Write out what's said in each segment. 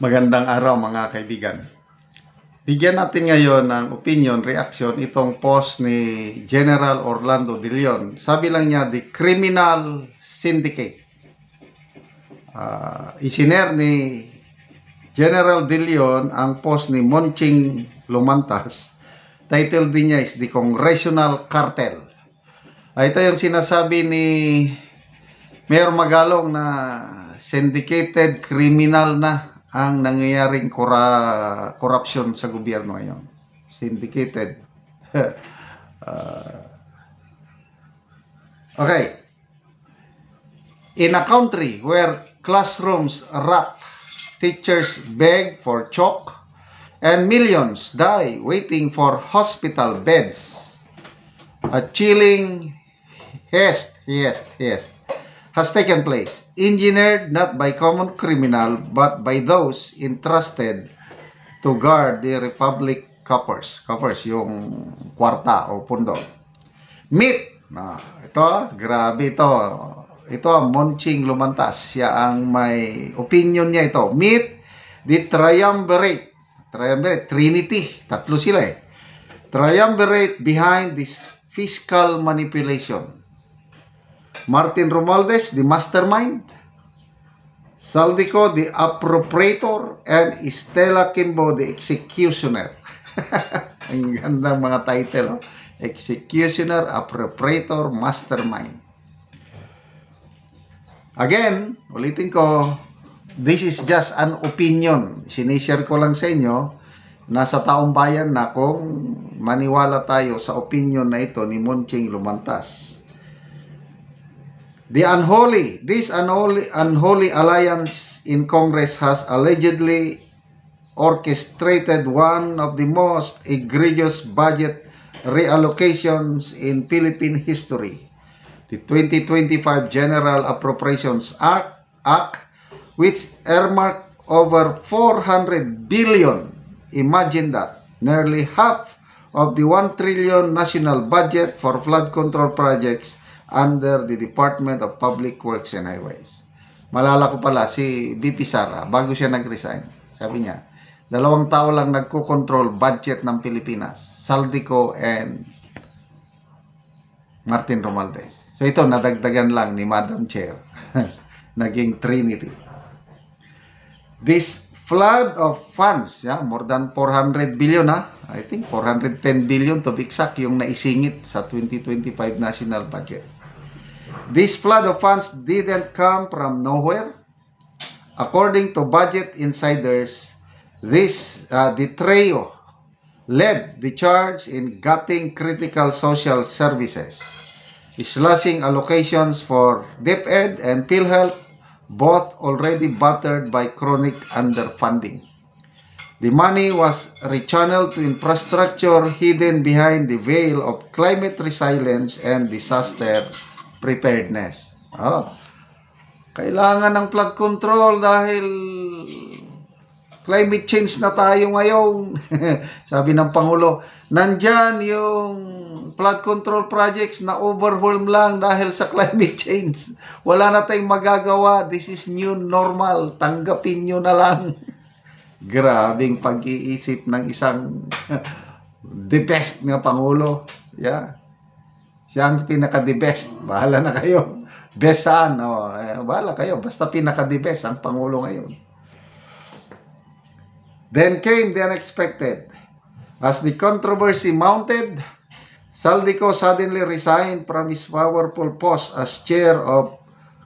Magandang araw mga kaibigan. Bigyan natin ngayon ng opinion, reaction itong post ni General Orlando De Leon. Sabi lang niya, the criminal syndicate. Isiner ni General De Leon ang post ni Monching Lumantas. Title din niya is the Congressional Cartel. Ito yung sinasabi ni Mayor Magalong na syndicated criminal na ang nangyayaring corruption sa gobyerno ngayon. Syndicated. Okay. In a country where classrooms rot, teachers beg for chalk, and millions die waiting for hospital beds, a chilling haste has taken place, engineered not by common criminal but by those entrusted to guard the Republic coffers. Coffers, yung kwarta o pundo. Meet! Ito, grabe ito. Ito ang Monching Lumantas. Siya ang may opinion niya ito. Meet the triumvirate. Triumvirate, Trinity. Tatlo sila eh. Triumvirate behind this fiscal manipulation. Martin Romualdez, the mastermind. Saldico, the appropriator. And Stella Kimbo, the executioner. Ang gandang mga title. Executioner, appropriator, mastermind. Again, ulitin ko, this is just an opinion. Sinishare ko lang sa inyo. Nasa taong bayan na kung maniwala tayo sa opinion na ito ni Monching Lumantas. This unholy alliance in Congress has allegedly orchestrated one of the most egregious budget reallocations in Philippine history. The 2025 General Appropriations Act, which earmarked over 400 billion. Imagine that. Nearly half of the 1 trillion national budget for flood control projects under the Department of Public Works and Highways. Malala ko pala si BP Sara, bago siya nag-resign. Sabi niya, 2 tao lang nagko-control budget ng Pilipinas. Saldico and Martin Romualdez. So ito, nadagdagan lang ni Madam Chair. Naging Trinity. This flood of funds, more than 400 billion, I think 410 billion to be exact, yung naisingit sa 2025 national budget. This flood of funds didn't come from nowhere. According to budget insiders, the trio led the charge in gutting critical social services, slashing allocations for DepEd and PhilHealth, both already battered by chronic underfunding. The money was rechanneled to infrastructure hidden behind the veil of climate resilience and disaster preparedness. Kailangan ng flood control dahil climate change na tayo ngayon. Sabi ng Pangulo, nandyan yung flood control projects na overwhelm lang dahil sa climate change. Wala na tayong magagawa. This is new normal. Tanggapin nyo na lang. Grabing pag-iisip ng isang the best nga Pangulo. Yeah. Siya ang pinaka-the best. Bahala na kayo. Best saan? Bahala kayo. Basta pinaka-the best ang Pangulo ngayon. Then came the unexpected. As the controversy mounted, Saldico suddenly resigned from his powerful post as chair of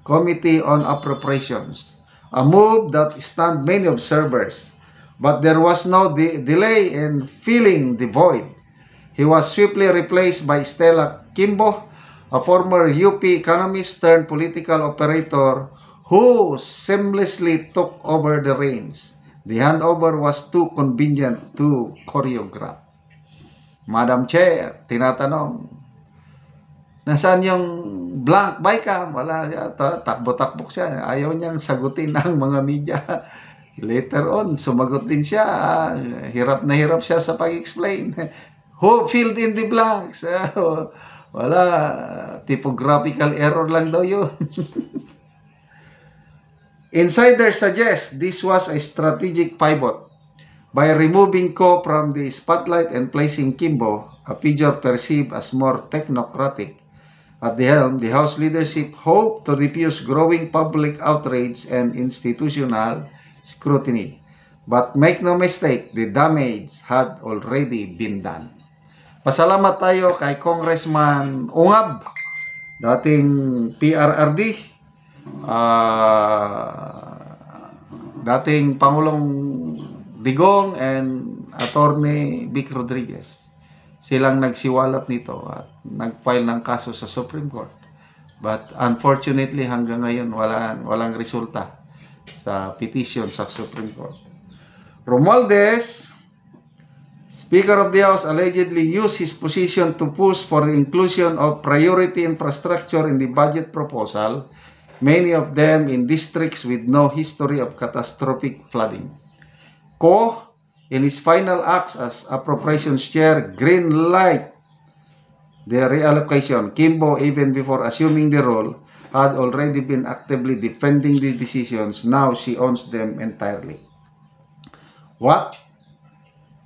Committee on Appropriations. A move that stunned many observers. But there was no delay in filling the void. He was swiftly replaced by Stella Kimbo, a former UP economist turned political operator who seamlessly took over the reins. The handover was too convenient to choreograph. Madam Chair, tinatanong, nasaan yung blank by cam? Wala siya, takbo-takbok siya. Ayaw niyang sagutin ang mga media. Later on, sumagot din siya. Hirap na hirap siya sa pag-explain. Who filled in the blanks? Wala, typographical error lang daw yun. Insiders suggest this was a strategic pivot by removing Ko from the spotlight and placing Kimbo, a figure perceived as more technocratic, at the helm. The House leadership hoped to diffuse growing public outrage and institutional scrutiny. But make no mistake, the damage had already been done. Pasalamat tayo kay Congressman Ungab, dating PRRD, dating Pangulong Digong, and Attorney Vic Rodriguez. Silang nagsiwalat nito at nag-file ng kaso sa Supreme Court. But unfortunately, hanggang ngayon, walang resulta sa petition sa Supreme Court. Romualdez, Speaker of the House, allegedly used his position to push for the inclusion of priority infrastructure in the budget proposal, many of them in districts with no history of catastrophic flooding. Ko, in his final acts as Appropriations Chair, green light the reallocation. Kimbo, even before assuming the role, had already been actively defending the decisions. Now she owns them entirely.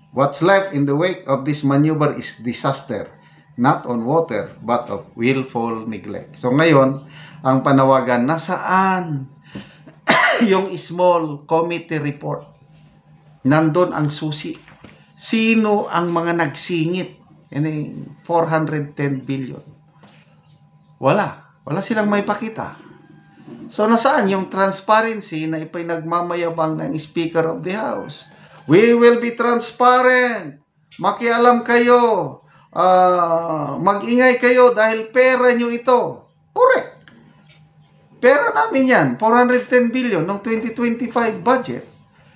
What's left in the wake of this maneuver is disaster, not on water, but of willful neglect. So ngayon, ang panawagan, nasaan yung small committee report? Nandun ang susi. Sino ang mga nagsingit? Yan 410 billion. Wala silang may pakita. So nasaan yung transparency na ipinagmamayabang ng Speaker of the House? We will be transparent. Makialam kayo. Mag-ingay kayo dahil pera nyo ito. Correct. Pera namin yan. 410 billion ng 2025 budget.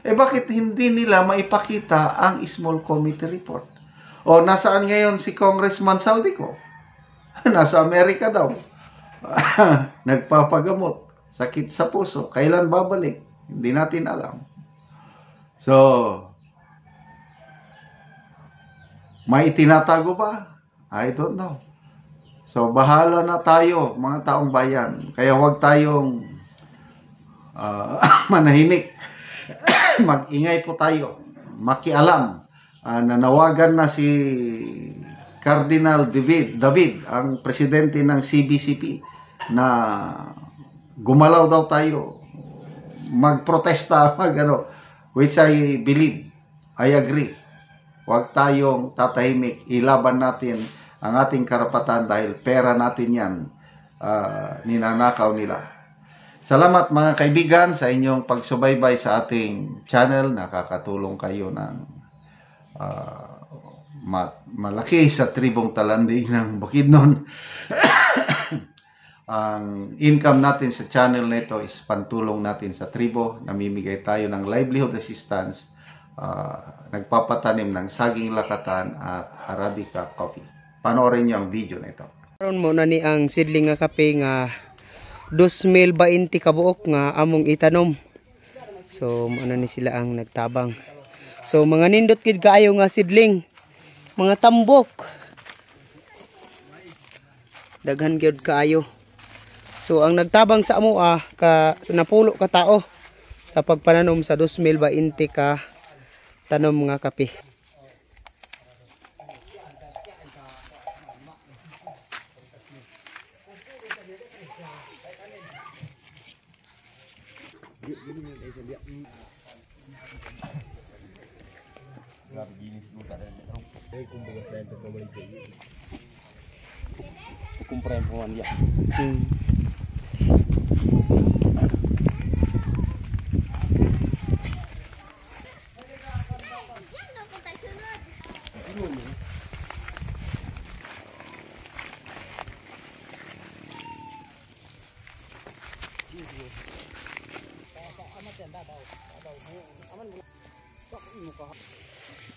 Bakit hindi nila maipakita ang small committee report? O nasaan ngayon si Congressman Saldico? Nasa Amerika daw. Nagpapagamot. Sakit sa puso. Kailan babalik? Hindi natin alam. So, may tinatago ba? I don't know. So, bahala na tayo, mga taong bayan. Kaya huwag tayong manahimik. Mag-ingay po tayo. Makialam. Nanawagan na si Cardinal David, ang presidente ng CBCP, na gumalaw daw tayo. Magprotesta, which I believe, I agree. Huwag tayong tatahimik. Ilaban natin ang ating karapatan dahil pera natin yan, ninanakaw nila. Salamat mga kaibigan sa inyong pagsubaybay sa ating channel. Nakakatulong kayo ng malaki sa tribong Talanding ng Bukidnon. Ang income natin sa channel na ito is pantulong natin sa tribo. Namimigay tayo ng livelihood assistance, nagpapatanim ng saging lakatan at Arabica coffee. Panoorin nyo ang video na ito. Karon mo na ni ang seedling nga kape nga 2020 kabuok nga among itanom. So ni sila ang nagtabang. So mga nindot gid kaayo nga seedling, mga tambok. Daghan gyud kaayo. So ang nagtabang sa amo napulo ka tao sa pagpananom sa 2020 ka tanom nga kape. Kumpra yang pemain dia.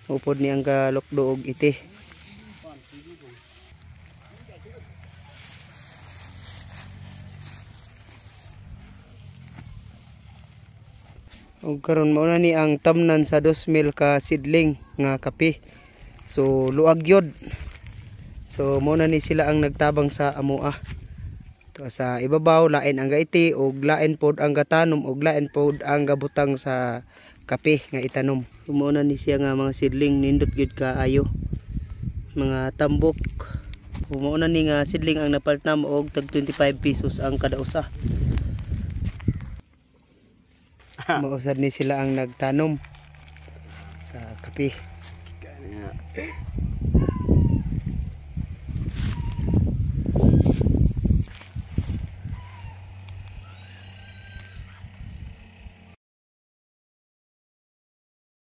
Upod ni ang kalokdoog iti. Og karon mao na ni ang tamnan sa 2,000 ka seedling nga kape. So luag yod. So mao na ni sila ang nagtabang sa amoa. To sa ibabaw lain ang gaiti og lain pod ang gatanom og lain pod ang gabutang sa kape nga itanom. Mao na ni siya nga mga seedling nindot gid kaayo. Mga tambok. Mao na ni nga seedling ang napalit namo og tag 25 pesos ang kada usa. Mausad ni sila ang nagtanom sa kape.